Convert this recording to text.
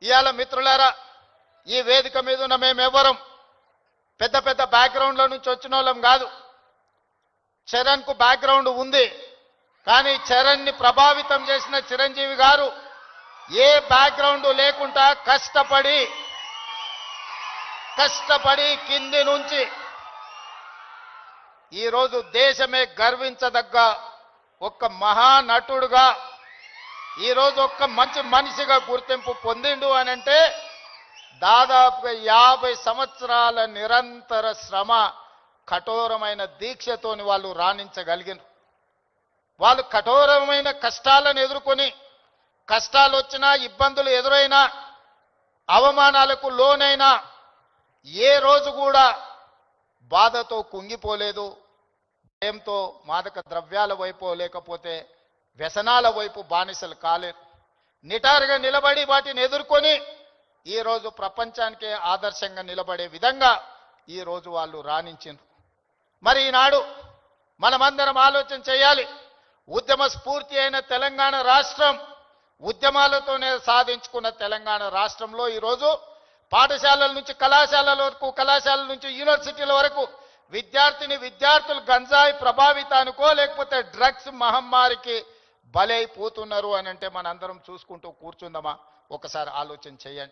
ఇయాల మిత్రులారా, ఈ వేదిక మీద ఉన్న మేమెవ్వరం పెద్ద పెద్ద బ్యాక్గ్రౌండ్ల నుంచి వచ్చిన వాళ్ళం కాదు. చరణ్కు బ్యాక్గ్రౌండ్ ఉంది, కానీ చరణ్ని ప్రభావితం చేసిన చిరంజీవి గారు ఏ బ్యాక్గ్రౌండ్ లేకుండా కష్టపడి కింది నుంచి ఈరోజు దేశమే గర్వించదగ్గ ఒక్క మహానటుడుగా ఈరోజు ఒక్క మంచి మనిషిగా గుర్తింపు పొందిండు అని అంటే దాదాపుగా 50 సంవత్సరాల నిరంతర శ్రమ, కఠోరమైన దీక్షతోని వాళ్ళు రాణించగలిగిన. వాళ్ళు కఠోరమైన కష్టాలను ఎదుర్కొని, కష్టాలు వచ్చినా, ఇబ్బందులు ఎదురైనా, అవమానాలకు లోనైనా ఏ రోజు కూడా బాధతో కుంగిపోలేదు. భయంతో మాదక ద్రవ్యాల వైపు లేకపోతే వ్యసనాల వైపు బానిసలు కాలేదు. నిటారుగా నిలబడి వాటిని ఎదుర్కొని ఈరోజు ప్రపంచానికే ఆదర్శంగా నిలబడే విధంగా ఈరోజు వాళ్ళు రాణించారు. మరి ఈనాడు మనమందరం ఆలోచన చేయాలి. ఉద్యమ స్ఫూర్తి అయిన తెలంగాణ రాష్ట్రం, ఉద్యమాలతోనే సాధించుకున్న తెలంగాణ రాష్ట్రంలో ఈరోజు పాఠశాలల నుంచి కళాశాలల వరకు, కళాశాలల నుంచి యూనివర్సిటీల వరకు విద్యార్థులు గంజాయి ప్రభావితానికో లేకపోతే డ్రగ్స్ మహమ్మారికి బలైపోతున్నారు అని అంటే మనందరం చూసుకుంటూ కూర్చుందామా? ఒకసారి ఆలోచన చేయండి.